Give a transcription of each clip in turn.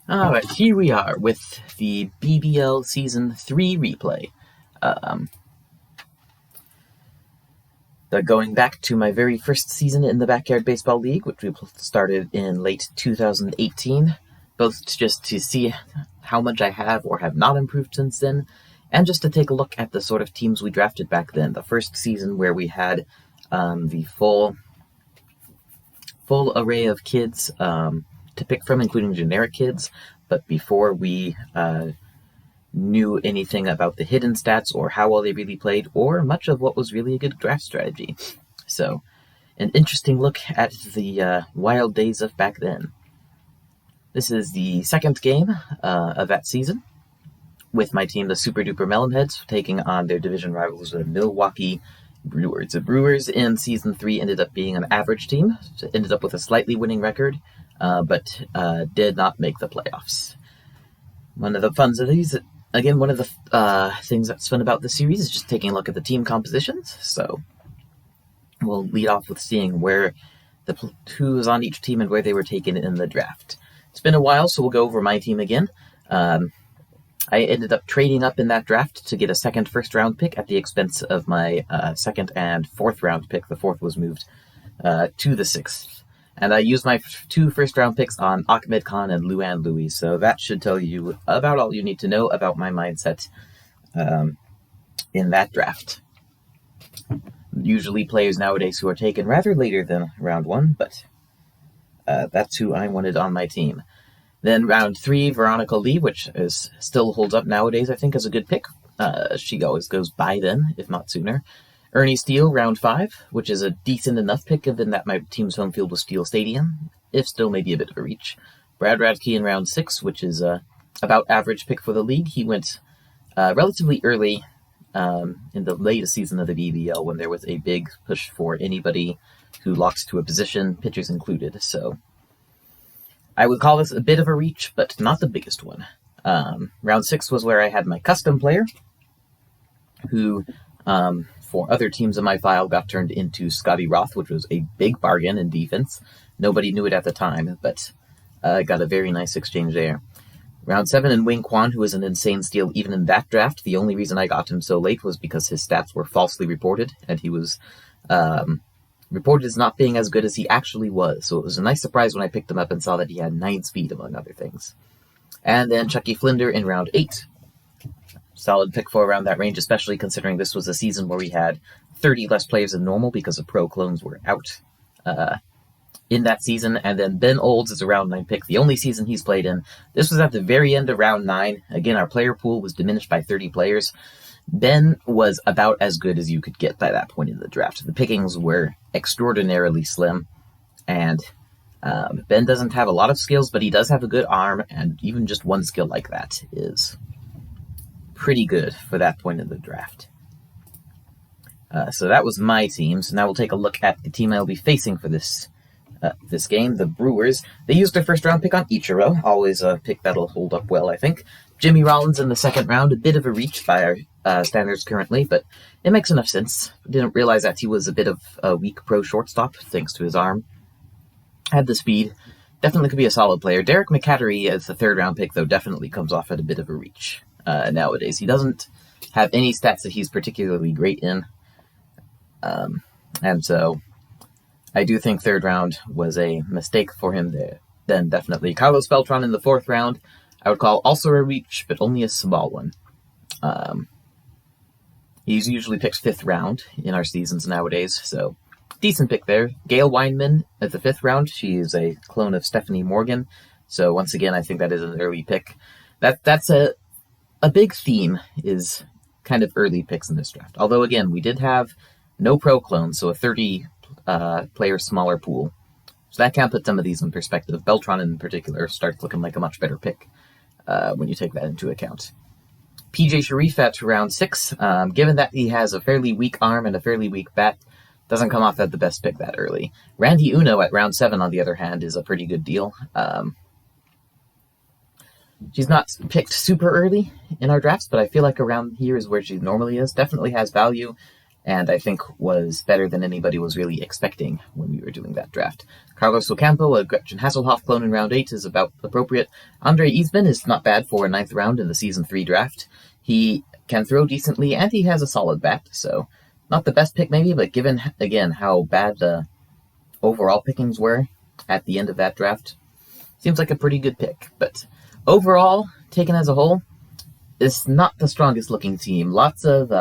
Alright, here we are with the BBL Season 3 replay. Going back to my very first season in the Backyard Baseball League, which we started in late 2018, both just to see how much I have or have not improved since then, and just to take a look at the sort of teams we drafted back then. The first season where we had the full array of kids to pick from, including generic kids, but before we knew anything about the hidden stats or how well they really played, or much of what was really a good draft strategy. So, an interesting look at the wild days of back then. This is the second game of that season, with my team, the Super Duper Melonheads, taking on their division rivals, the Milwaukee Brewers. The Brewers in Season 3 ended up being an average team, so ended up with a slightly winning record, but did not make the playoffs. One of the funs of these, again, one of the things that's fun about this series is just taking a look at the team compositions. So we'll lead off with seeing where who was on each team and where they were taken in the draft. It's been a while, so we'll go over my team again. I ended up trading up in that draft to get a second first-round pick at the expense of my second and fourth-round pick. The fourth was moved to the sixth. And I used my two first-round picks on Ahmed Khan and Luan Louis, so that should tell you about all you need to know about my mindset in that draft. Usually players nowadays who are taken rather later than round one, but that's who I wanted on my team. Then round 3, Veronica Lee, which still holds up nowadays, I think, as a good pick. She always goes by then, if not sooner. Ernie Steele, round 5, which is a decent enough pick, given that my team's home field was Steele Stadium, if still maybe a bit of a reach. Brad Radke in round 6, which is about average pick for the league. He went relatively early in the latest season of the BBL, when there was a big push for anybody who locked to a position, pitchers included, so I would call this a bit of a reach, but not the biggest one. Round 6 was where I had my custom player, who, for other teams in my file, got turned into Scotty Roth, which was a big bargain in defense. Nobody knew it at the time, but got a very nice exchange there. Round 7, and Wing Quan, who was an insane steal even in that draft. The only reason I got him so late was because his stats were falsely reported, and he was reported as not being as good as he actually was, so it was a nice surprise when I picked him up and saw that he had 9 speed, among other things. And then Chucky Flinder in round 8. Solid pick for around that range, especially considering this was a season where we had 30 less players than normal because the pro clones were out in that season. And then Ben Olds is a round 9 pick, the only season he's played in. This was at the very end of round 9. Again, our player pool was diminished by 30 players. Ben was about as good as you could get by that point in the draft. The pickings were extraordinarily slim, and Ben doesn't have a lot of skills, but he does have a good arm, and even just one skill like that is pretty good for that point in the draft. So that was my team. So now we'll take a look at the team I'll be facing for this game, the Brewers. They used their first-round pick on Ichiro, always a pick that'll hold up well, I think. Jimmy Rollins in the second round, a bit of a reach by our standards currently, but it makes enough sense. Didn't realize that he was a bit of a weak pro shortstop, thanks to his arm. Had the speed. Definitely could be a solid player. Derek McCattery as the third-round pick, though, definitely comes off at a bit of a reach nowadays. He doesn't have any stats that he's particularly great in, and so I do think third round was a mistake for him there. Then definitely Carlos Beltran in the fourth round, I would call also a reach, but only a small one. He's usually picked 5th round in our seasons nowadays, so decent pick there. Gail Weinman at the 5th round. She is a clone of Stephanie Morgan, so once again, I think that is an early pick. That's a big theme, is kind of early picks in this draft. Although, again, we did have no pro clones, so a 30-player smaller pool. So that can put some of these in perspective. Beltran in particular starts looking like a much better pick when you take that into account. PJ Sharif at round 6, given that he has a fairly weak arm and a fairly weak bat, doesn't come off at the best pick that early. Randy Uno at round 7, on the other hand, is a pretty good deal. She's not picked super early in our drafts, but I feel like around here is where she normally is. Definitely has value, and I think was better than anybody was really expecting when we were doing that draft. Carlos Ocampo, a Gretchen Hasselhoff clone in round 8, is about appropriate. Andre Eastman is not bad for a 9th round in the Season 3 draft. He can throw decently, and he has a solid bat, so not the best pick maybe, but given, again, how bad the overall pickings were at the end of that draft, seems like a pretty good pick. But overall, taken as a whole, it's not the strongest looking team. Lots of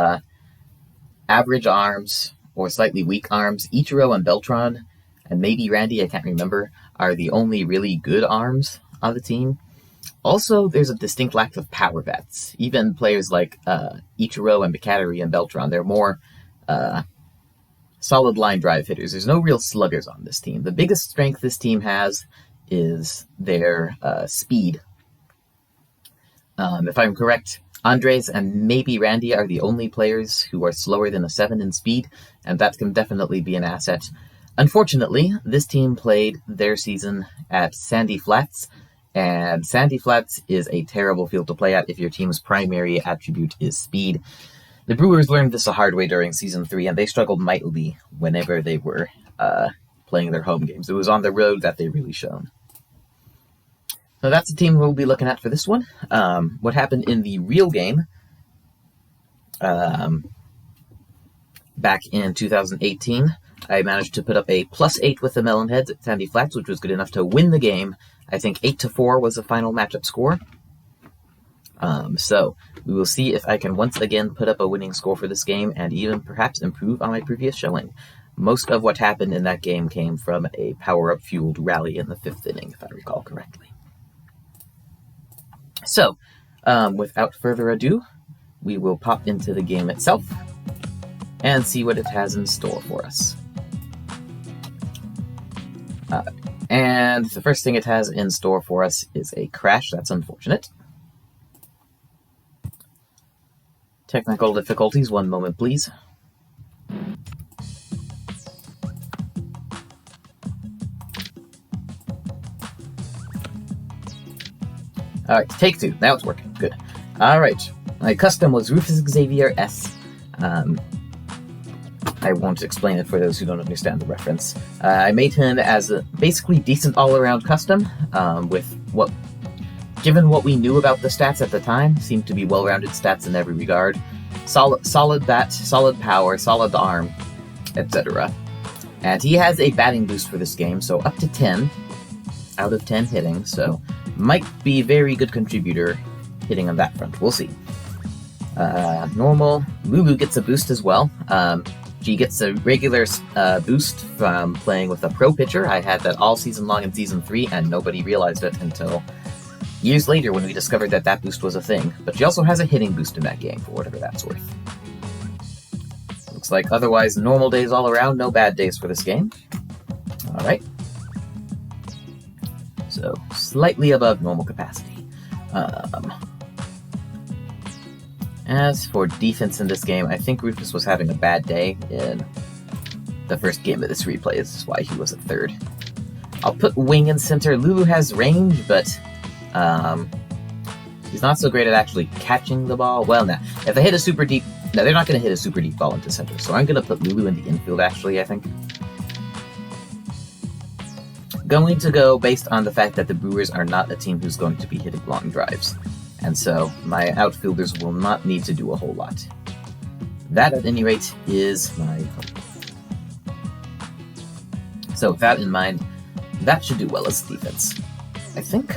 average arms or slightly weak arms. Ichiro and Beltran, and maybe Randy, I can't remember, are the only really good arms on the team. Also, there's a distinct lack of power bats. Even players like Ichiro and Bakateri and Beltran, they're more solid line drive hitters. There's no real sluggers on this team. The biggest strength this team has is their speed. If I'm correct, Andres and maybe Randy are the only players who are slower than a 7 in speed, and that can definitely be an asset. Unfortunately, this team played their season at Sandy Flats, and Sandy Flats is a terrible field to play at if your team's primary attribute is speed. The Brewers learned this the hard way during Season 3, and they struggled mightily whenever they were playing their home games. It was on the road that they really shone. So that's the team we'll be looking at for this one. What happened in the real game back in 2018, I managed to put up a +8 with the Melonheads at Sandy Flats, which was good enough to win the game. I think 8-4 was the final matchup score. So we will see if I can once again put up a winning score for this game and even perhaps improve on my previous showing. Most of what happened in that game came from a power-up fueled rally in the 5th inning, if I recall correctly. So, without further ado, we will pop into the game itself and see what it has in store for us. And the first thing it has in store for us is a crash. That's unfortunate. Technical difficulties, one moment please. Alright, take 2. Now it's working. Good. Alright. My custom was Rufus Xavier S. I won't explain it for those who don't understand the reference. I made him as a basically decent all-around custom, with what, given what we knew about the stats at the time, seemed to be well-rounded stats in every regard. Solid bat, solid power, solid arm, etc. And he has a batting boost for this game, so up to 10 out of 10 hitting, so might be a very good contributor hitting on that front. We'll see. Normal. Lulu gets a boost as well. She gets a regular boost from playing with a pro pitcher. I had that all season long in Season 3, and nobody realized it until years later when we discovered that that boost was a thing. But she also has a hitting boost in that game, for whatever that's worth. Looks like otherwise normal days all around, no bad days for this game. Alright. So, slightly above normal capacity. As for defense in this game, I think Rufus was having a bad day in the first game of this replay. This is why he was at 3rd. I'll put Wing in center. Lulu has range, but he's not so great at actually catching the ball. Well, now, if they hit a super deep... No, they're not going to hit a super deep ball into center, so I'm going to put Lulu in the infield, actually, I think. Going to go based on the fact that the Brewers are not a team who's going to be hitting long drives. And so my outfielders will not need to do a whole lot. That, at any rate, is my hope. So with that in mind, that should do well as defense, I think.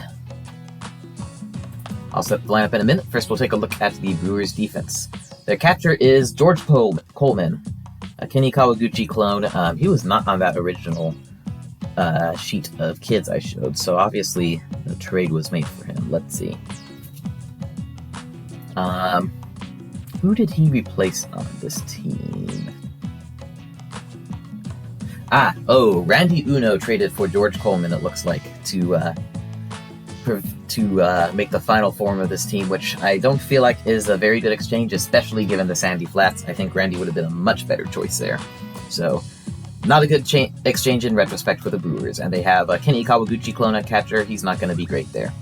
I'll set the lineup in a minute. First, we'll take a look at the Brewers' defense. Their catcher is George Coleman, a Kenny Kawaguchi clone. He was not on that original sheet of kids I showed, so obviously the trade was made for him. Let's see. Who did he replace on this team? Randy Uno traded for George Coleman, it looks like, to make the final form of this team, which I don't feel like is a very good exchange, especially given the Sandy Flats. I think Randy would have been a much better choice there. So, not a good exchange in retrospect for the Brewers, and they have a Kenny Kawaguchi clone at catcher. He's not going to be great there.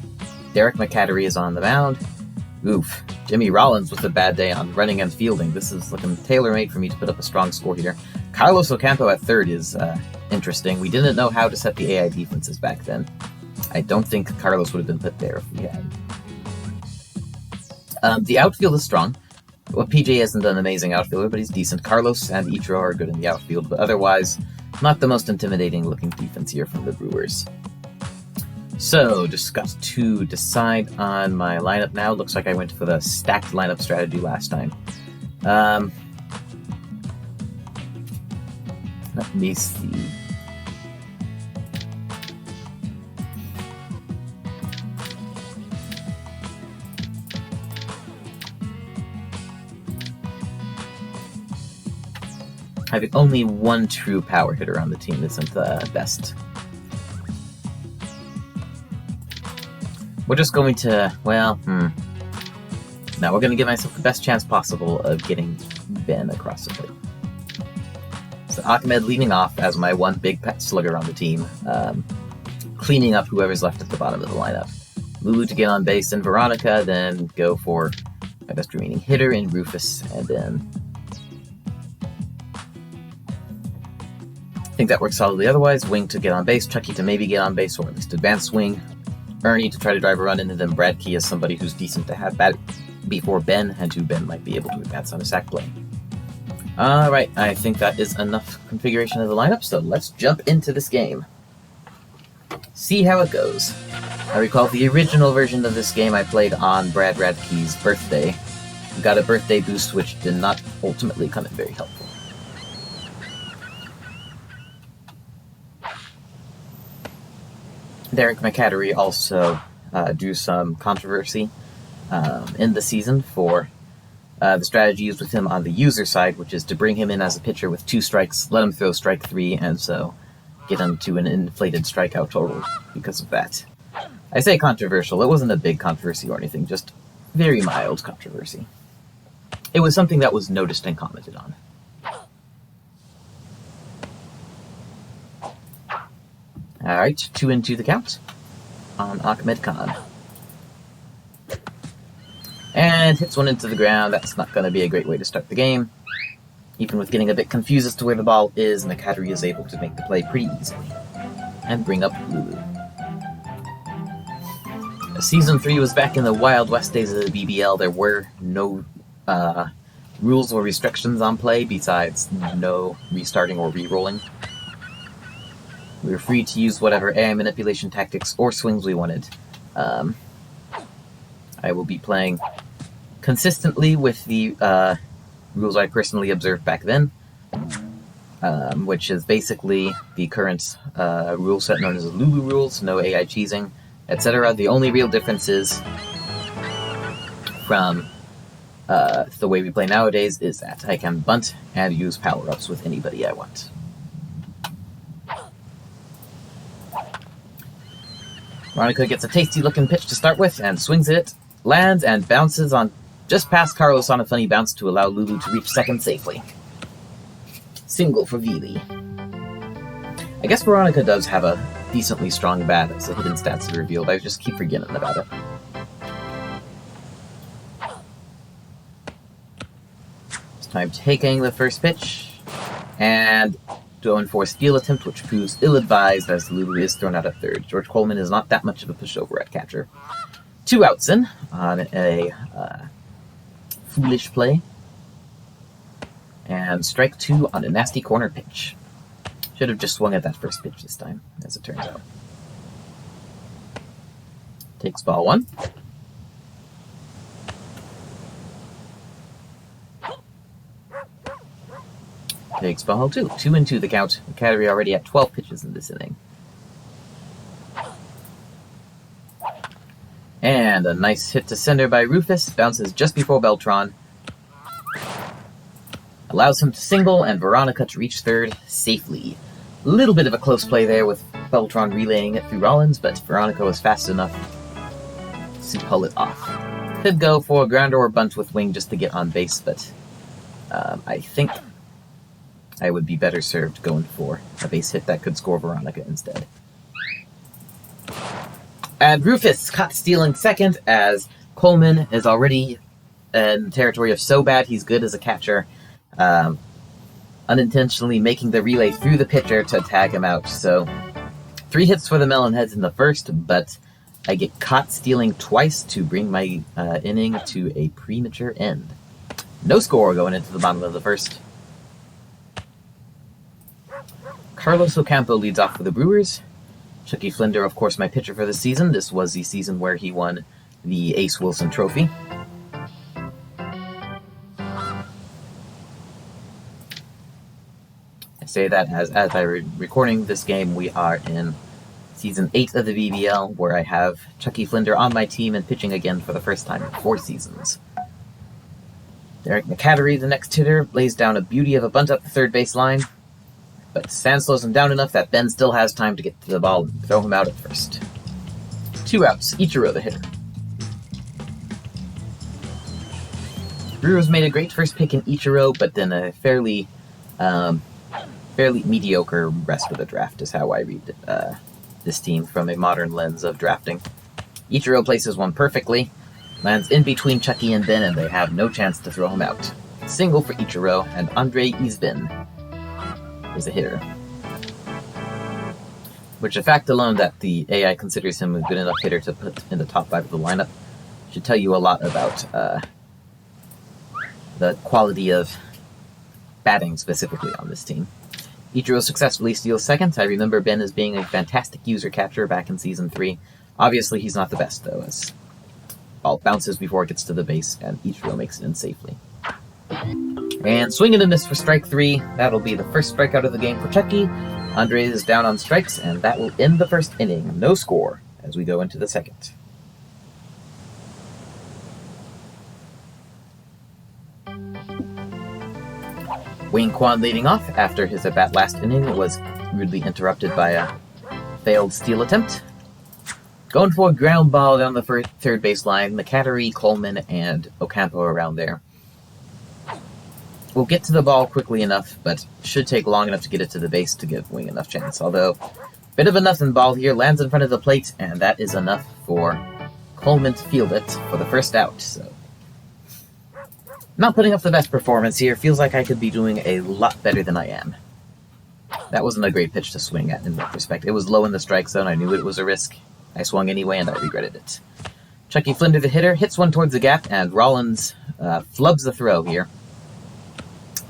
Derek McCattery is on the mound. Oof. Jimmy Rollins with a bad day on running and fielding. This is looking tailor-made for me to put up a strong score here. Carlos Ocampo at third is interesting. We didn't know how to set the AI defenses back then. I don't think Carlos would have been put there if we had. The outfield is strong. Well, PJ isn't an amazing outfielder, but he's decent. Carlos and Ichiro are good in the outfield, but otherwise, not the most intimidating-looking defense here from the Brewers. So, just got to decide on my lineup now. Looks like I went for the stacked lineup strategy last time. Let me see. Having only one true power hitter on the team isn't the best. We're just going to, well, Now we're going to give myself the best chance possible of getting Ben across the plate. So Ahmed leading off as my one big pet slugger on the team, cleaning up whoever's left at the bottom of the lineup. Lulu to get on base, and Veronica, then go for my best remaining hitter in Rufus, and then I think that works solidly otherwise. Wing to get on base, Chucky to maybe get on base, or at least advance swing. Ernie to try to drive a run, and then Brad Key as somebody who's decent to have bat before Ben, and who Ben might be able to advance on a sac play. Alright, I think that is enough configuration of the lineup, so let's jump into this game. See how it goes. I recall the original version of this game I played on Brad Radke's birthday. Got a birthday boost which did not ultimately come in very helpful. Derek McCattery also drew some controversy in the season for the strategy used with him on the user side, which is to bring him in as a pitcher with 2 strikes, let him throw strike 3, and so get him to an inflated strikeout total because of that. I say controversial, it wasn't a big controversy or anything, just very mild controversy. It was something that was noticed and commented on. Alright, 2-2 the count on Ahmed Khan. And hits one into the ground. That's not going to be a great way to start the game. Even with getting a bit confused as to where the ball is, McCattery is able to make the play pretty easily. And bring up Lulu. Season 3 was back in the Wild West days of the BBL. There were no rules or restrictions on play besides no restarting or re-rolling. We were free to use whatever AI manipulation tactics or swings we wanted. I will be playing consistently with the rules I personally observed back then, which is basically the current rule set known as the Lulu rules, no AI cheesing, etc. The only real difference is from the way we play nowadays is that I can bunt and use power-ups with anybody I want. Veronica gets a tasty-looking pitch to start with and swings it, lands, and bounces on just past Carlos on a funny bounce to allow Lulu to reach second safely. Single for Vili. I guess Veronica does have a decently strong bat as the hidden stats are revealed. I just keep forgetting about it. This time taking the first pitch, and going for a steal attempt, which proves ill-advised as Lulu is thrown out at third. George Coleman is not that much of a pushover at catcher. 2 outs in on a foolish play. And strike 2 on a nasty corner pitch. Should have just swung at that first pitch this time, as it turns out. Takes ball 1. Takes ball 2. 2-2 the count. McCattery already at 12 pitches in this inning. And a nice hit to center by Rufus. Bounces just before Beltran. Allows him to single and Veronica to reach third safely. A little bit of a close play there with Beltran relaying it through Rollins, but Veronica was fast enough to pull it off. Could go for a grounder or bunt with Wing just to get on base, but I think I would be better served going for a base hit that could score Veronica instead. And Rufus caught stealing second as Coleman is already in territory of so bad he's good as a catcher, unintentionally making the relay through the pitcher to tag him out. So 3 hits for the Melonheads in the first, but I get caught stealing twice to bring my inning to a premature end. No score going into the bottom of the first. Carlos Ocampo leads off for the Brewers. Chucky Flinder, of course, my pitcher for the season. This was the season where he won the Ace Wilson Trophy. I say that as I'm recording this game, we are in Season 8 of the BBL, where I have Chucky Flinder on my team and pitching again for the first time in 4 seasons. Derek McCattery, the next hitter, lays down a beauty of a bunt up the third base line, but Sand slows him down enough that Ben still has time to get to the ball and throw him out at first. 2 outs, Ichiro the hitter. Brewers made a great first pick in Ichiro, but then a fairly mediocre rest of the draft is how I read this team from a modern lens of drafting. Ichiro places one perfectly, lands in between Chucky and Ben, and they have no chance to throw him out. Single for Ichiro, and Andre Eastman is a hitter. Which, the fact alone that the AI considers him a good enough hitter to put in the top 5 of the lineup should tell you a lot about the quality of batting specifically on this team. Ichiro successfully steals second. I remember Ben as being a fantastic user-catcher back in Season 3. Obviously, he's not the best, though, as ball bounces before it gets to the base, and Ichiro makes it in safely. And swing and a miss for strike 3. That'll be the first strikeout of the game for Chucky. Andre is down on strikes, and that will end the first inning. No score as we go into the second. Wayne Kwan leading off after his at-bat last inning was rudely interrupted by a failed steal attempt. Going for a ground ball down the third base line, McCattery, Coleman, and Ocampo around there. We'll get to the ball quickly enough, but should take long enough to get it to the base to give Wing enough chance. Although, bit of a nothing ball here, lands in front of the plate, and that is enough for Coleman to field it for the first out. So, not putting up the best performance here. Feels like I could be doing a lot better than I am. That wasn't a great pitch to swing at in retrospect. It was low in the strike zone. I knew it was a risk. I swung anyway, and I regretted it. Chucky Flinder, the hitter, hits one towards the gap, and Rollins flubs the throw here.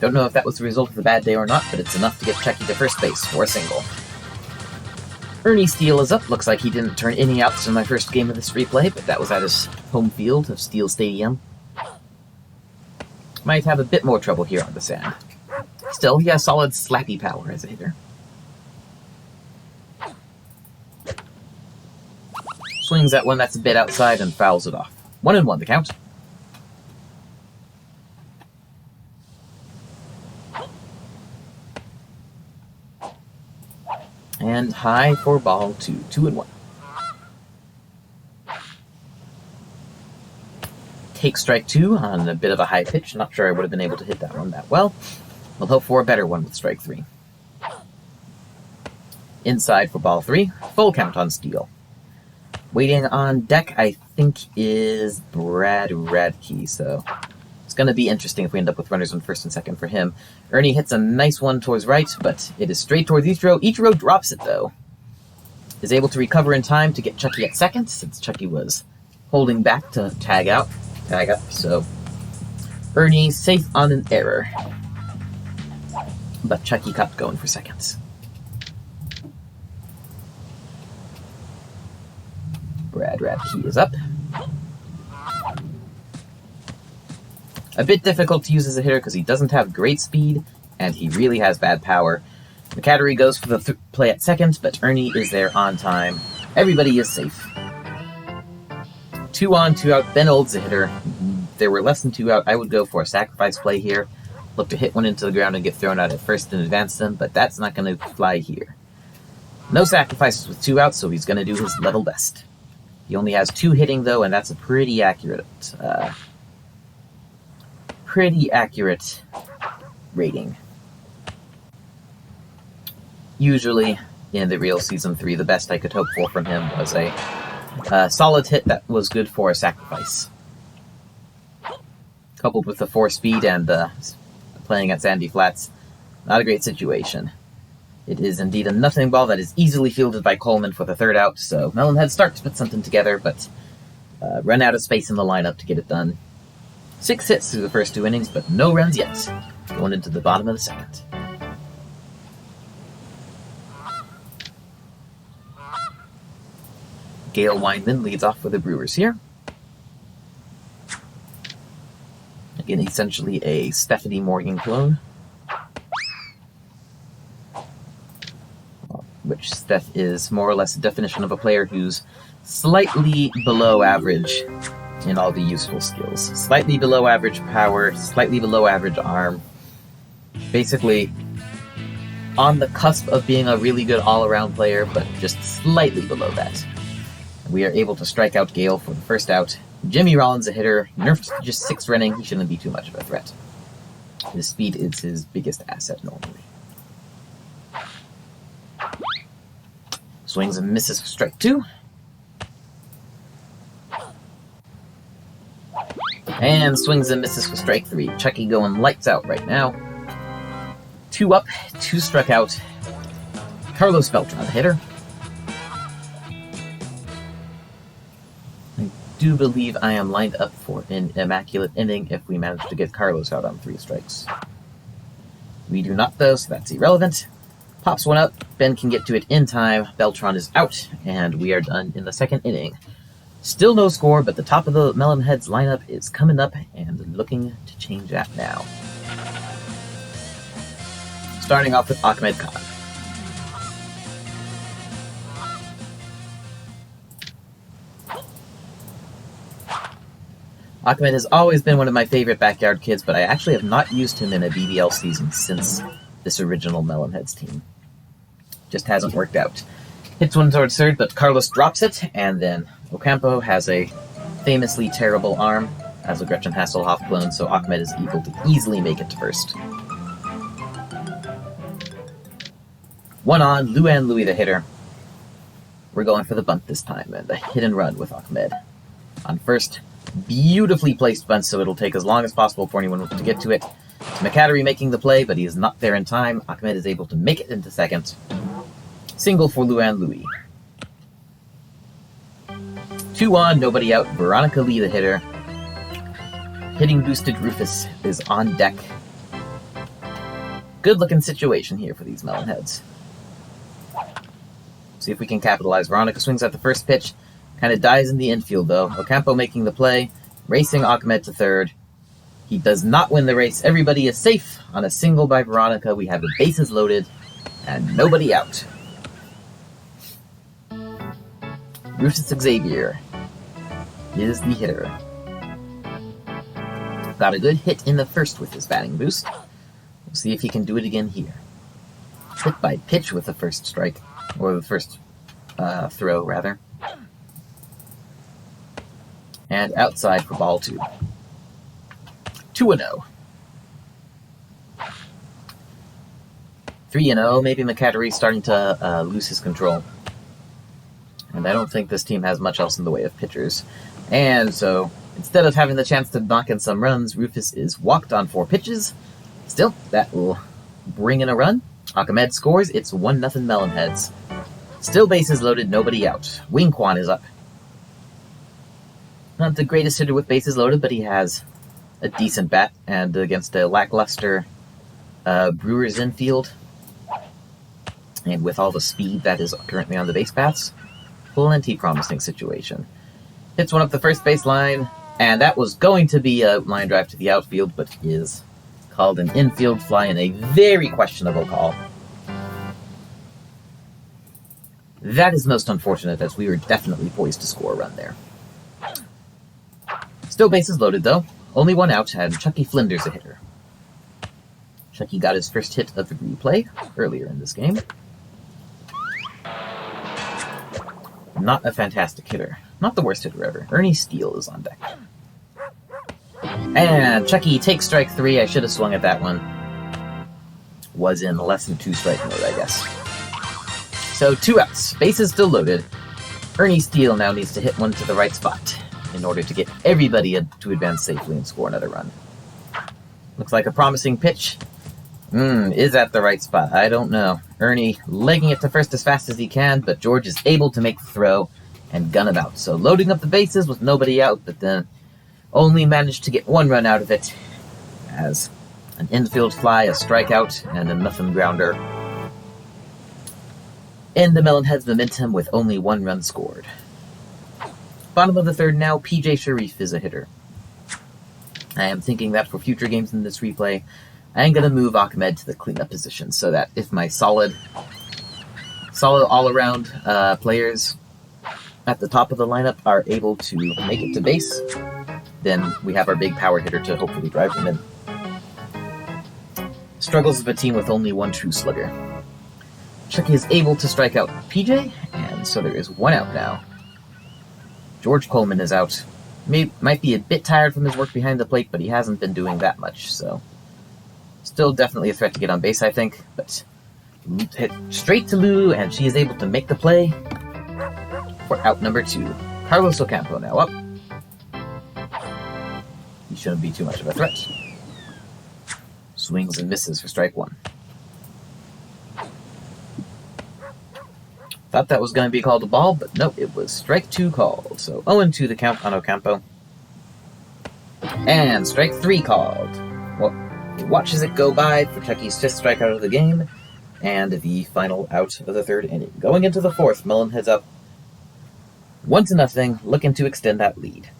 Don't know if that was the result of a bad day or not, but it's enough to get Chucky to first base for a single. Ernie Steele is up. Looks like he didn't turn any outs in my first game of this replay, but that was at his home field of Steele Stadium. Might have a bit more trouble here on the sand. Still, he has solid slappy power as a hitter. Swings at one that's a bit outside and fouls it off. 1-1 the count. And high for ball 2. 2-1. Take strike 2 on a bit of a high pitch. Not sure I would have been able to hit that one that well. We'll hope for a better one with strike 3. Inside for ball 3. Full count on Steele. Waiting on deck, I think, is Brad Radke, so it's going to be interesting if we end up with runners on first and second for him. Ernie hits a nice one towards right, but it is straight towards Ichiro. Ichiro drops it, though. Is able to recover in time to get Chucky at second, since Chucky was holding back to tag up, so Ernie safe on an error. But Chucky kept going for seconds. Brad Radke is up. A bit difficult to use as a hitter because he doesn't have great speed, and he really has bad power. McCattery goes for the play at second, but Ernie is there on time. Everybody is safe. 2 on, 2 out. Ben Old's a hitter. There were less than 2 out. I would go for a sacrifice play here. Look to hit one into the ground and get thrown out at first and advance them, but that's not going to fly here. No sacrifices with 2 outs, so he's going to do his level best. He only has 2 hitting, though, and that's a pretty accurate rating. Usually, in the real Season 3, the best I could hope for from him was a solid hit that was good for a sacrifice. coupled with the 4-speed and playing at Sandy Flats. Not a great situation. It is indeed a nothing ball that is easily fielded by Coleman for the 3rd out, so Melonheads start to put something together, but run out of space in the lineup to get it done. 6 hits through the first 2 innings, but no runs yet, going into the bottom of the 2nd. Gail Weinman leads off for the Brewers here. Again, essentially a Stephanie Morgan clone. Which Steph is more or less a definition of a player who's slightly below average in all the useful skills. Slightly below average power, slightly below average arm. Basically, on the cusp of being a really good all-around player, but just slightly below that. We are able to strike out Gale for the 1st out. Jimmy Rollins, a hitter, nerfed to just 6 running. He shouldn't be too much of a threat. His speed is his biggest asset normally. Swings and misses for strike 2. And swings and misses for strike 3. Chucky going lights out right now. 2 up, 2 struck out. Carlos Beltran, the hitter. I do believe I am lined up for an immaculate inning if we manage to get Carlos out on 3 strikes. We do not, though, so that's irrelevant. Pops one up, Ben can get to it in time, Beltran is out, and we are done in the 2nd inning. Still no score, but the top of the Melonheads lineup is coming up and looking to change that now. Starting off with Ahmed Khan. Ahmed has always been one of my favorite backyard kids, but I actually have not used him in a BBL season since this original Melonheads team. Just hasn't worked out. Hits one towards 3rd, but Carlos drops it, and then Ocampo has a famously terrible arm as a Gretchen Hasselhoff clone, so Ahmed is able to easily make it to 1st. 1 on, Luan Louis the hitter. We're going for the bunt this time, and a hit and run with Ahmed. On 1st, beautifully placed bunt, so it'll take as long as possible for anyone to get to it. McCattery making the play, but he is not there in time. Ahmed is able to make it into 2nd. Single for Luan Louis. 2 on, nobody out. Veronica Lee, the hitter. Hitting boosted Rufus is on deck. Good looking situation here for these Melonheads. See if we can capitalize. Veronica swings at the 1st pitch. Kind of dies in the infield, though. Ocampo making the play. Racing Ahmed to 3rd. He does not win the race. Everybody is safe on a single by Veronica. We have the bases loaded and nobody out. Rufus Xavier is the hitter. Got a good hit in the 1st with his batting boost. We'll see if he can do it again here. Hit by pitch with the 1st strike, or the 1st throw, rather. And outside for ball 2. 2-0. 3-0. Maybe McCattery's starting to lose his control. And I don't think this team has much else in the way of pitchers. And so, instead of having the chance to knock in some runs, Rufus is walked on 4 pitches. Still, that will bring in a run. Ahmed scores. It's 1-0 Melonheads. Still bases loaded, nobody out. Wing Quan is up. Not the greatest hitter with bases loaded, but he has a decent bat. And against a lackluster Brewers infield, and with all the speed that is currently on the base paths, plenty promising situation. Hits one up the 1st baseline, and that was going to be a line drive to the outfield, but is called an infield fly in a very questionable call. That is most unfortunate, as we were definitely poised to score a run there. Still bases loaded, though. Only 1 out, and Chucky Flinders a hitter. Chucky got his 1st hit of the replay earlier in this game. Not a fantastic hitter. Not the worst hitter ever. Ernie Steele is on deck. And Chucky takes strike 3. I should have swung at that one. Was in less than 2 strike mode, I guess. So 2 outs. Bases still loaded. Ernie Steele now needs to hit one to the right spot in order to get everybody to advance safely and score another run. Looks like a promising pitch. Is that the right spot? I don't know. Ernie legging it to first as fast as he can, but George is able to make the throw and gun him out. So loading up the bases with nobody out, but then only managed to get one run out of it as an infield fly, a strikeout, and a nothing grounder. In the Melonheads momentum with only one run scored. Bottom of the third now, PJ Sharif is a hitter. I am thinking that for future games in this replay, I am going to move Ahmed to the cleanup position so that if my solid all-around players at the top of the lineup are able to make it to base, then we have our big power hitter to hopefully drive them in. Struggles of a team with only one true slugger. Chucky is able to strike out PJ, and so there is one out now. George Coleman is out. Might be a bit tired from his work behind the plate, but he hasn't been doing that much, so still definitely a threat to get on base, I think, but hit straight to Lulu, and she is able to make the play for out number 2. Carlos Ocampo now up. He shouldn't be too much of a threat. Swings and misses for strike 1. Thought that was going to be called a ball, but no, it was strike 2 called. So 0-2 the count on Ocampo. And strike 3 called. Well, he watches it go by for Chucky's 5th strikeout of the game, and the final out of the 3rd inning. Going into the 4th, Melonheads up 1-0, looking to extend that lead.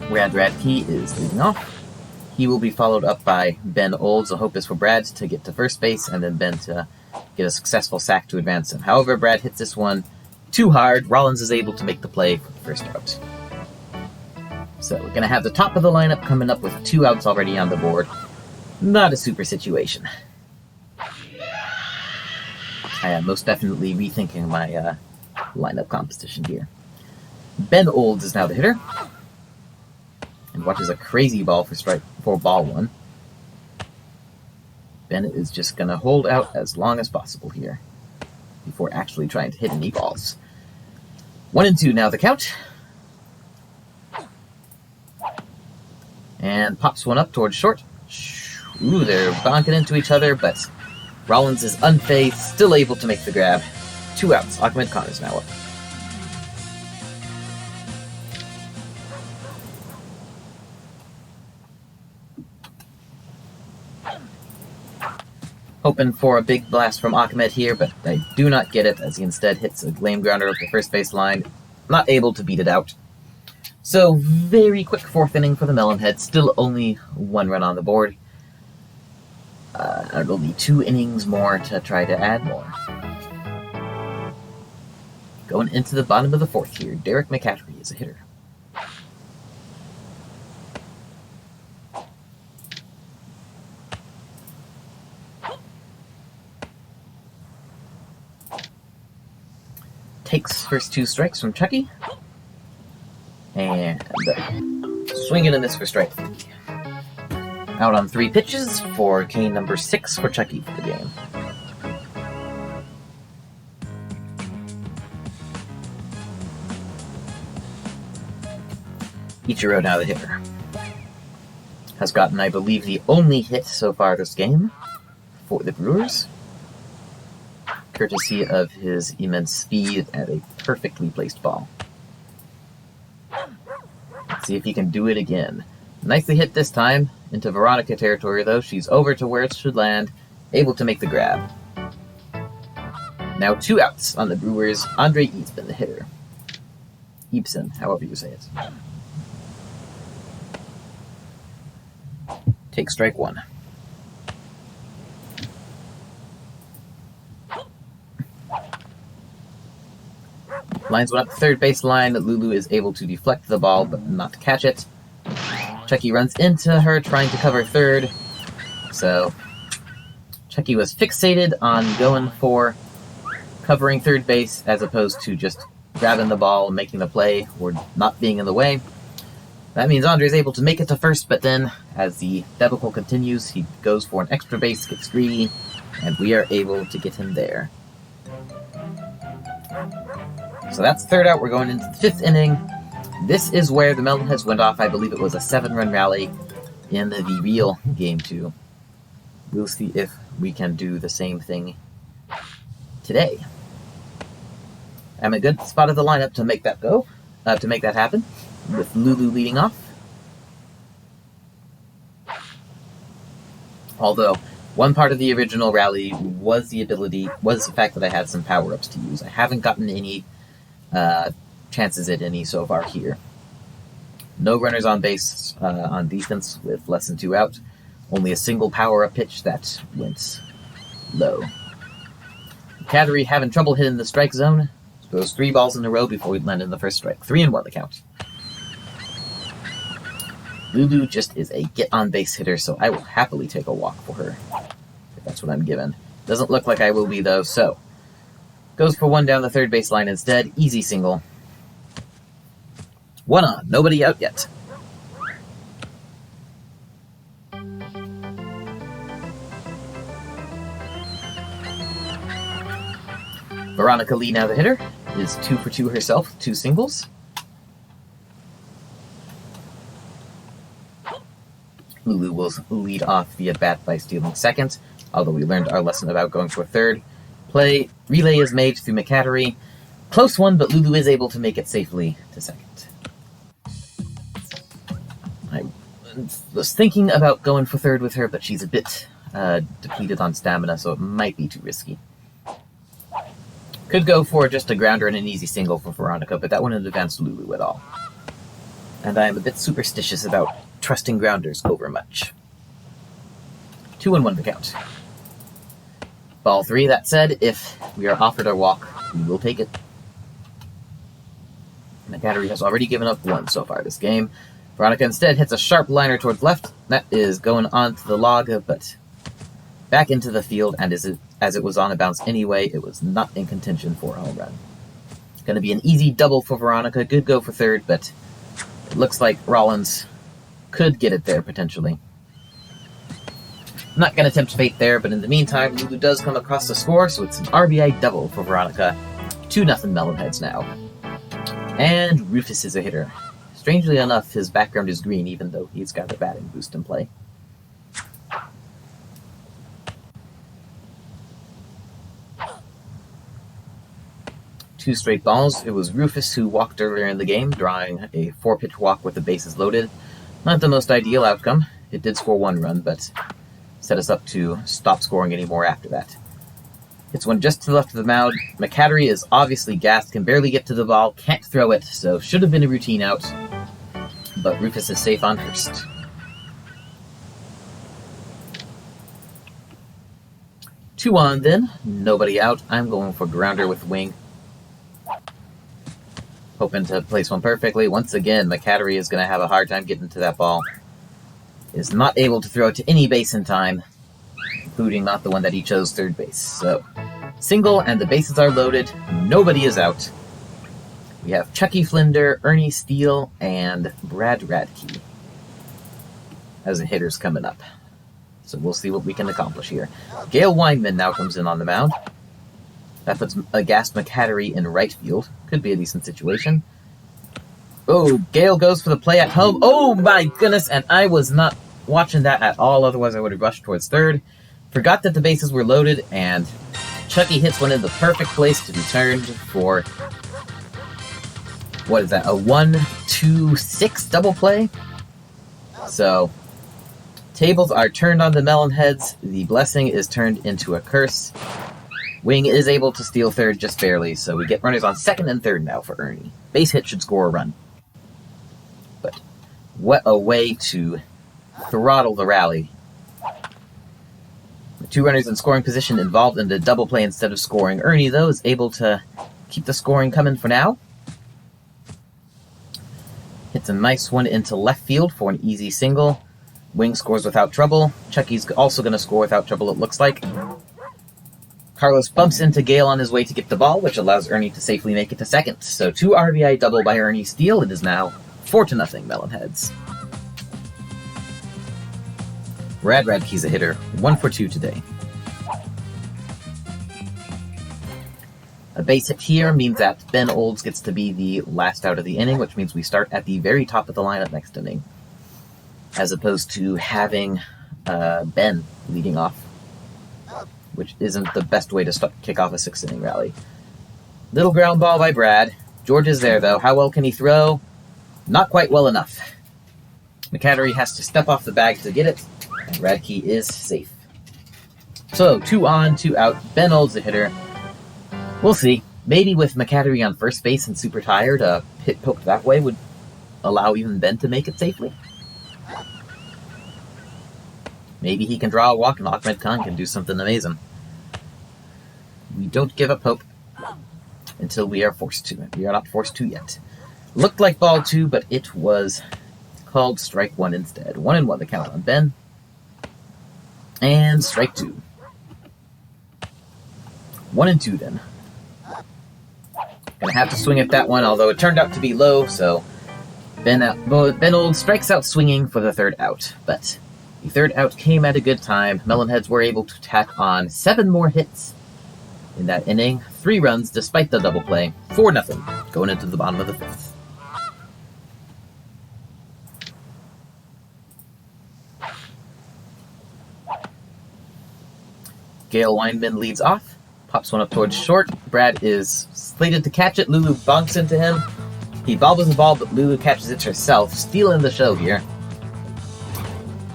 Brad Radke is leading off. He will be followed up by Ben Olds. The hope is for Brad to get to first base and then Ben to get a successful sack to advance him. However, Brad hits this one too hard. Rollins is able to make the play for the first out. So we're going to have the top of the lineup coming up with 2 outs already on the board. Not a super situation. I am most definitely rethinking my lineup composition here. Ben Olds is now the hitter. And watches a crazy ball for ball 1. Bennett is just going to hold out as long as possible here before actually trying to hit any balls. 1-2 now the count. And pops one up towards short. Ooh, they're bonking into each other, but Rollins is unfazed, still able to make the grab. 2 outs. Ahmed Khan is now up. Hoping for a big blast from Ahmed here, but I do not get it, as he instead hits a lame grounder up the first base line. Not able to beat it out. So, very quick 4th inning for the Melonheads. Still only 1 run on the board. It'll be 2 innings more to try to add more. Going into the bottom of the 4th here, Derek McCaffrey is a hitter. Takes first 2 strikes from Chucky. And swinging a miss for strike 3. Out on 3 pitches for Kane number 6 for Chucky for the game. Ichiro now the hitter. Has gotten, I believe, the only hit so far this game for the Brewers, courtesy of his immense speed and a perfectly placed ball. Let's see if he can do it again. Nicely hit this time into Veronica territory, though. She's over to where it should land, able to make the grab. Now 2 outs on the Brewers. Andre Eastman, the hitter. Eepson, however you say it. Take strike 1. Lines one up the third base line. Lulu is able to deflect the ball, but not catch it. Chucky runs into her, trying to cover third. So, Chucky was fixated on going for covering third base as opposed to just grabbing the ball and making the play or not being in the way. That means Andre is able to make it to first, but then as the debacle continues, he goes for an extra base, gets greedy, and we are able to get him there. So that's third out. We're going into the 5th inning. This is where the Melonheads went off. I believe it was a 7-run rally in the real Game 2. We'll see if we can do the same thing today. I'm a good spot of the lineup to make that go, to make that happen, with Lulu leading off. Although, one part of the original rally was the fact that I had some power-ups to use. I haven't gotten any chances at any so far here. No runners on base on defense with less than 2 out. Only a single power-up pitch that went low. Category having trouble hitting the strike zone. Throws 3 balls in a row before we land in the first strike. 3-1 the count. Lulu just is a get-on-base hitter, so I will happily take a walk for her. If that's what I'm given. Doesn't look like I will be, though, so. Goes for 1 down the third baseline instead. Easy single. 1 on. Nobody out yet. Veronica Lee, now the hitter, is 2 for 2 herself, 2 singles. Lulu will lead off the at-bat by stealing second, although we learned our lesson about going for third. Relay is made through McCattery. Close one, but Lulu is able to make it safely to second. I was thinking about going for third with her, but she's a bit depleted on stamina, so it might be too risky. Could go for just a grounder and an easy single for Veronica, but that wouldn't advance Lulu at all. And I am a bit superstitious about trusting grounders over much. 2-1 the count. Ball 3, that said, if we are offered our walk, we will take it. McCattery has already given up 1 so far this game. Veronica instead hits a sharp liner towards left. That is going on to the log, but back into the field, and as it was on a bounce anyway, it was not in contention for a home run. It's going to be an easy double for Veronica. Good go for third, but it looks like Rollins could get it there, potentially. Not going to tempt fate there, but in the meantime, Lulu does come across the score, so it's an RBI double for Veronica. 2-0 Melonheads now. And Rufus is a hitter. Strangely enough, his background is green, even though he's got a batting boost in play. Two straight balls. It was Rufus who walked earlier in the game, drawing a 4-pitch walk with the bases loaded. Not the most ideal outcome. It did score 1 run, but set us up to stop scoring anymore after that. It's one just to the left of the mound. McCattery is obviously gassed, can barely get to the ball, can't throw it, so should have been a routine out. But Rufus is safe on first. Two on then, nobody out. I'm going for grounder with wing. Hoping to place one perfectly. Once again, McCattery is going to have a hard time getting to that ball. Is not able to throw it to any base in time, including not the one that he chose, third base. So, single, and the bases are loaded. Nobody is out. We have Chucky Flinder, Ernie Steele, and Brad Radke as the hitters coming up. So we'll see what we can accomplish here. Gail Weinman now comes in on the mound. That puts Aghast McCattery in right field. Could be a decent situation. Oh, Gail goes for the play at home. Oh my goodness, and I was not watching that at all, otherwise I would have rushed towards third. Forgot that the bases were loaded, and Chucky hits one in the perfect place to be turned for, what is that, a 1-2-6 double play? So, tables are turned on the Melonheads. The blessing is turned into a curse. Wing is able to steal third just barely, so we get runners on second and third now for Ernie. Base hit should score a run. But what a way to throttle the rally. The 2 runners in scoring position involved in the double play instead of scoring. Ernie, though, is able to keep the scoring coming for now. Hits a nice one into left field for an easy single. Wing scores without trouble. Chucky's also going to score without trouble, it looks like. Carlos bumps into Gale on his way to get the ball, which allows Ernie to safely make it to second. So 2 RBI double by Ernie Steele. It is now 4-0 Melonheads. Brad Radke's a hitter, 1 for 2 today. A base hit here means that Ben Olds gets to be the last out of the inning, which means we start at the very top of the lineup next inning, as opposed to having Ben leading off, which isn't the best way to kick off a 6th-inning rally. Little ground ball by Brad. George is there, though. How well can he throw? Not quite well enough. McCattery has to step off the bag to get it, and Radke is safe. So, 2 on, 2 out. Ben Olds the hitter. We'll see. Maybe with McCattery on first base and super tired, a hit poked that way would allow even Ben to make it safely. Maybe he can draw a walk and Ahmed Khan can do something amazing. We don't give up hope until we are forced to. We are not forced to yet. Looked like ball 2, but it was called strike 1 instead. 1-1 the count on Ben. And strike 2. 1-2 then. Gonna have to swing at that one, although it turned out to be low, so Ben Olds strikes out swinging for the 3rd out. But the 3rd out came at a good time. Melonheads were able to tack on 7 more hits in that inning. 3 runs despite the double play. 4-0 going into the bottom of the 5th. Gale Weinman leads off. Pops one up towards short. Brad is slated to catch it. Lulu bonks into him. He bobbles the ball, but Lulu catches it herself, stealing the show here.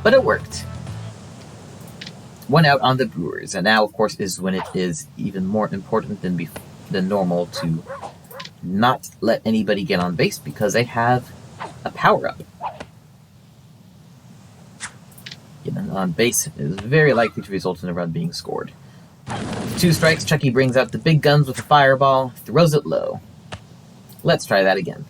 But it worked. 1 out on the Brewers, and now, of course, is when it is even more important than normal to not let anybody get on base because they have a power-up. Getting on base is very likely to result in a run being scored. 2 strikes, Chucky brings out the big guns with a fireball, throws it low. Let's try that again.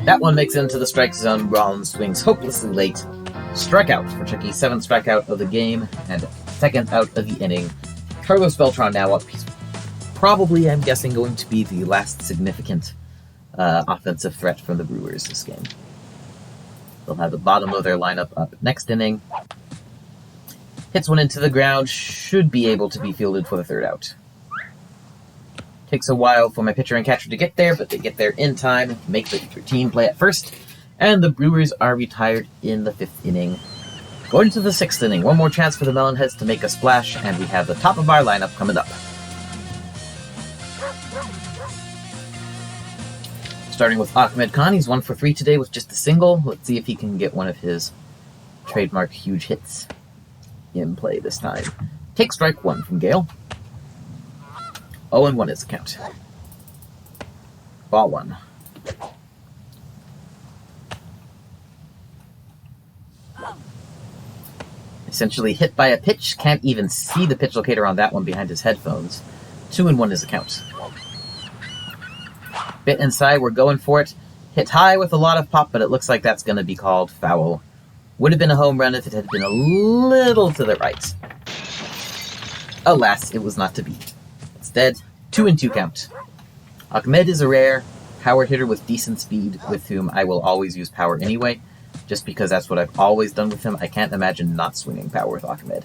That one makes it into the strike zone. Rollins swings hopelessly late. Strikeout for Chucky's 7th strikeout of the game and 2nd out of the inning. Carlos Beltran now up. He's probably, I'm guessing, going to be the last significant offensive threat from the Brewers this game. They'll have the bottom of their lineup up next inning. Hits one into the ground, should be able to be fielded for the 3rd out. Takes a while for my pitcher and catcher to get there, but they get there in time, make the team play at first, and the Brewers are retired in the 5th inning. Going to the 6th inning, one more chance for the Melonheads to make a splash, and we have the top of our lineup coming up. Starting with Ahmed Khan, he's 1 for 3 today with just a single. Let's see if he can get one of his trademark huge hits in play this time. Take strike 1 from Gale. 0-1 is the count. Ball 1. Essentially hit by a pitch. Can't even see the pitch locator on that one behind his headphones. 2-1 is the count. Bit inside, we're going for it. Hit high with a lot of pop, but it looks like that's going to be called foul. Would have been a home run if it had been a little to the right. Alas, it was not to be. Instead, 2-2 count. Ahmed is a rare power hitter with decent speed, with whom I will always use power anyway, just because that's what I've always done with him. I can't imagine not swinging power with Ahmed.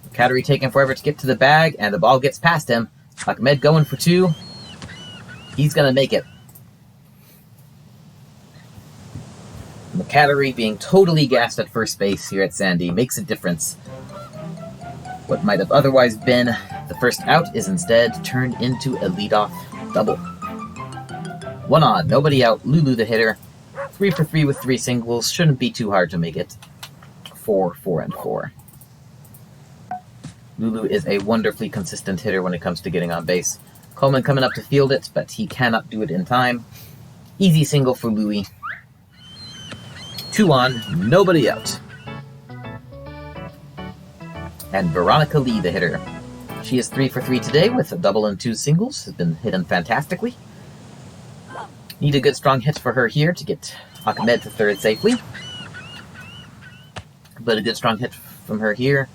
McCattery taking forever to get to the bag, and the ball gets past him. Ahmed going for 2. He's going to make it. McCattery being totally gassed at first base here at Sandy makes a difference. What might have otherwise been the first out is instead turned into a leadoff double. 1 on, nobody out, Lulu the hitter. 3 for 3 with 3 singles, shouldn't be too hard to make it. 4, 4, and 4. Lulu is a wonderfully consistent hitter when it comes to getting on base. Coleman coming up to field it, but he cannot do it in time. Easy single for Louie. 2 on, nobody out. And Veronica Lee, the hitter. She is 3 for 3 today with a double and 2 singles. Has been hitting fantastically. Need a good strong hit for her here to get Ahmed to 3rd safely. But a good strong hit from her here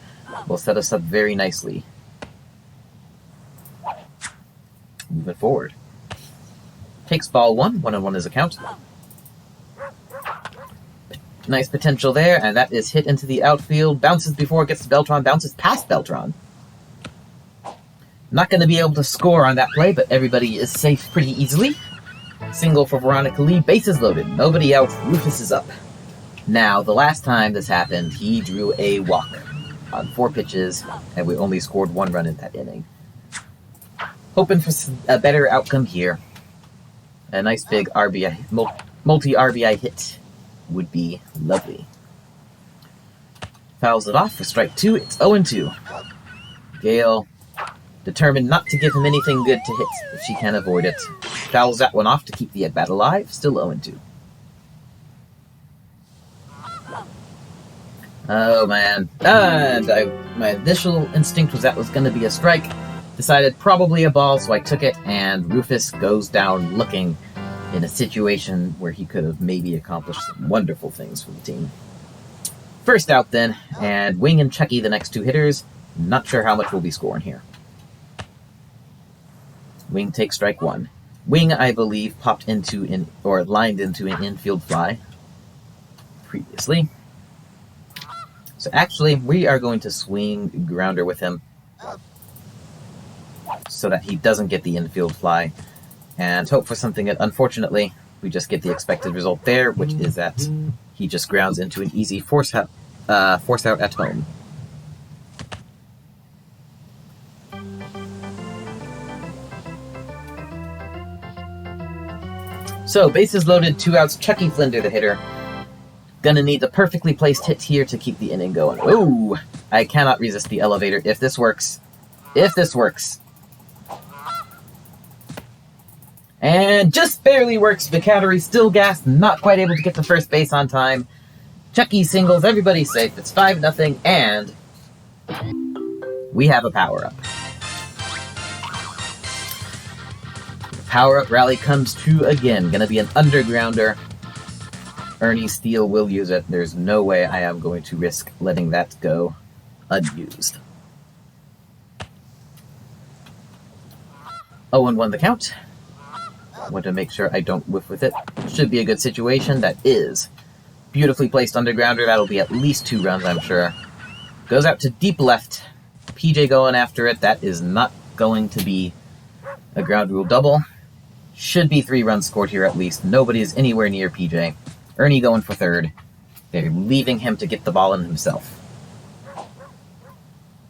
will set us up very nicely. Moving forward. Takes ball 1. 1-1 is a count. Nice potential there, and that is hit into the outfield. Bounces before it gets to Beltran. Bounces past Beltran. Not going to be able to score on that play, but everybody is safe pretty easily. Single for Veronica Lee, bases loaded, nobody out, Rufus is up. Now, the last time this happened, he drew a walk on 4 pitches, and we only scored 1 run in that inning. Hoping for a better outcome here. A nice big RBI, multi-RBI hit would be lovely. Fouls it off for strike 2, it's 0-2. Gale, determined not to give him anything good to hit if she can avoid it. Fouls that one off to keep the at-bat alive, still 0-2. Oh man, and my initial instinct was that was going to be a strike. Decided probably a ball, so I took it, and Rufus goes down looking in a situation where he could have maybe accomplished some wonderful things for the team. First out then, and Wing and Chucky the next 2 hitters. Not sure how much we'll be scoring here. Wing takes strike 1. Wing, I believe, popped into lined into an infield fly previously. So actually, we are going to swing grounder with him so that he doesn't get the infield fly, and hope for something that, unfortunately, we just get the expected result there, which is that he just grounds into an easy force out at home. So, bases loaded, 2 outs, Chucky Flinder the hitter. Gonna need the perfectly placed hit here to keep the inning going. Ooh! I cannot resist the elevator if this works. If this works. And just barely works. Vicattery still gassed, not quite able to get to first base on time. Chucky singles, everybody's safe. It's 5-0, and we have a power-up. Power-up rally comes true again. Gonna be an undergrounder. Ernie Steele will use it. There's no way I am going to risk letting that go unused. 0-1 the count. Want to make sure I don't whiff with it. Should be a good situation. That is. Beautifully placed undergrounder. That'll be at least 2 runs, I'm sure. Goes out to deep left. PJ going after it. That is not going to be a ground rule double. Should be 3 runs scored here at least. Nobody is anywhere near PJ. Ernie going for third. They're leaving him to get the ball in himself.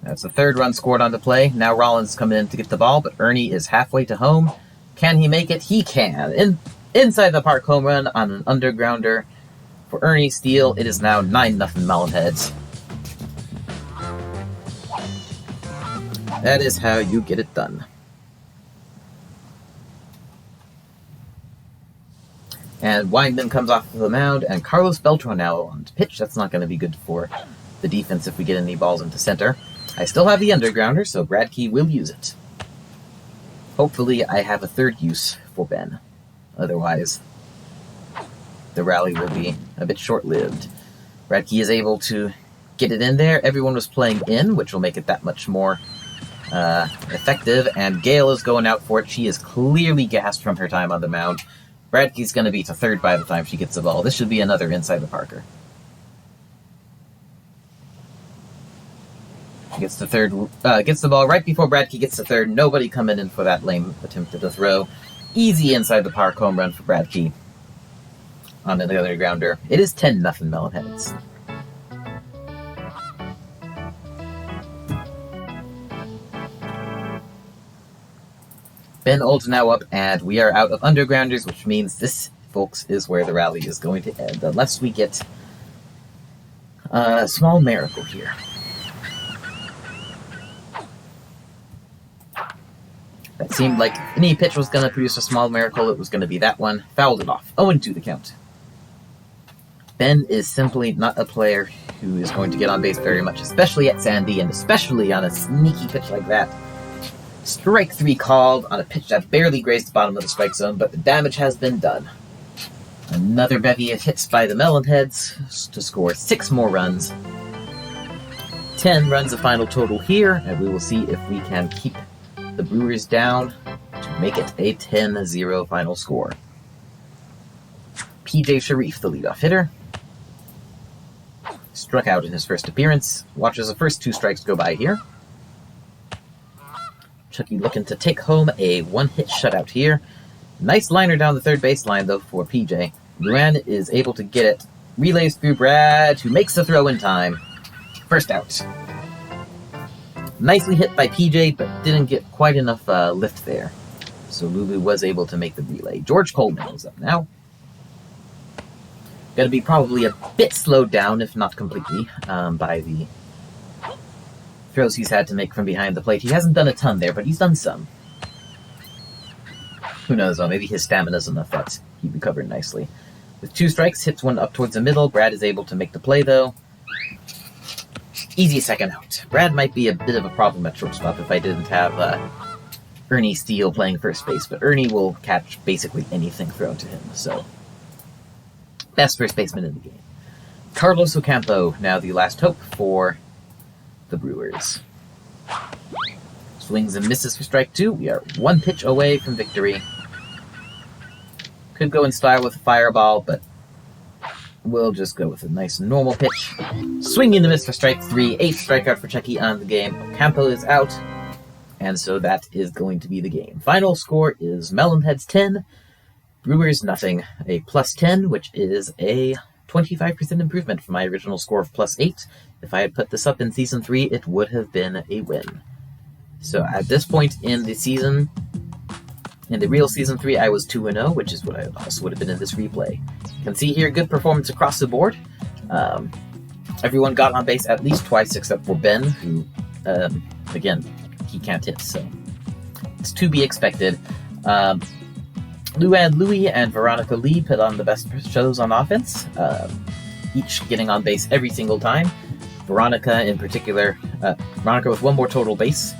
That's the 3rd run scored on the play. Now Rollins coming in to get the ball, but Ernie is halfway to home. Can he make it? He can. Inside the park home run on an undergrounder. For Ernie Steele, it is now 9-0 Melonheads. That is how you get it done. And Weinman comes off of the mound, and Carlos Beltran now on pitch. That's not going to be good for the defense if we get any balls into center. I still have the undergrounder, so Bradkey will use it. Hopefully I have a 3rd use for Ben. Otherwise, the rally will be a bit short-lived. Bradkey is able to get it in there. Everyone was playing in, which will make it that much more effective, and Gale is going out for it. She is clearly gassed from her time on the mound. Bradkey's going to be to 3rd by the time she gets the ball. This should be another inside the Parker. She gets the 3rd, gets the ball right before Bradkey gets to 3rd. Nobody coming in for that lame attempt at a throw. Easy inside the park home run for Bradkey on the other grounder. It is 10-0 Melonheads. Ben Old's now up, and we are out of undergrounders, which means this, folks, is where the rally is going to end, unless we get a small miracle here. That seemed like if any pitch was going to produce a small miracle, it was going to be that one. Fouled it off. 0-2 the count. Ben is simply not a player who is going to get on base very much, especially at Sandy, and especially on a sneaky pitch like that. Strike 3 called on a pitch that barely grazed the bottom of the strike zone, but the damage has been done. Another bevy of hits by the Melonheads to score 6 more runs. 10 runs the final total here, and we will see if we can keep the Brewers down to make it a 10-0 final score. PJ Sharif, the leadoff hitter, struck out in his first appearance. Watches the first 2 strikes go by here. Chucky looking to take home a one-hit shutout here. Nice liner down the third baseline, though, for PJ. Luan is able to get it. Relays through Brad, who makes the throw in time. First out. Nicely hit by PJ, but didn't get quite enough lift there. So Lulu was able to make the relay. George Coleman is up now. Going to be probably a bit slowed down, if not completely, by the throws he's had to make from behind the plate. He hasn't done a ton there, but he's done some. Who knows, though, maybe his stamina's enough that he recovered nicely. With 2 strikes, hits one up towards the middle. Brad is able to make the play, though. Easy second out. Brad might be a bit of a problem at shortstop if I didn't have Ernie Steele playing first base, but Ernie will catch basically anything thrown to him, so best first baseman in the game. Carlos Ocampo, now the last hope for the Brewers. Swings and misses for strike 2. We are 1 pitch away from victory. Could go in style with a fireball, but we'll just go with a nice normal pitch. Swing and a miss for strike 3. 8th strikeout for Chucky on the game. Ocampo is out, and so that is going to be the game. Final score is Melonheads 10, Brewers nothing. A +10, which is a 25% improvement from my original score of +8. If I had put this up in Season 3, it would have been a win. So at this point in the season, in the real Season 3, I was 2-0, which is what I also would have been in this replay. You can see here, good performance across the board. Everyone got on base at least twice, except for Ben, who, again, he can't hit, so it's to be expected. Luan Louie and Veronica Lee put on the best shows on offense, each getting on base every single time. Veronica in particular, Veronica with 1 more total base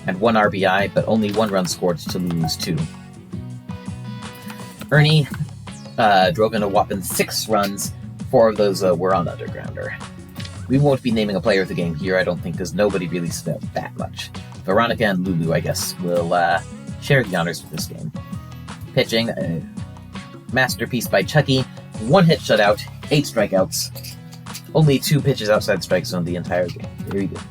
and 1 RBI, but only 1 run scored to lose 2. Ernie drove in a whopping 6 runs. 4 of those were on Undergrounder. We won't be naming a player of the game here, I don't think, because nobody really stood out that much. Veronica and Lulu, I guess, will share the honors with this game. Pitching, a masterpiece by Chucky. 1-hit shutout, 8 strikeouts. Only 2 pitches outside the strike zone the entire game. Very good.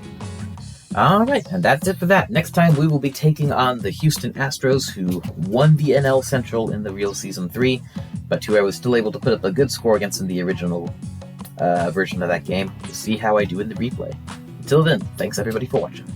Alright, and that's it for that. Next time we will be taking on the Houston Astros, who won the NL Central in the real Season 3, but who I was still able to put up a good score against in the original version of that game. We'll see how I do in the replay. Until then, thanks everybody for watching.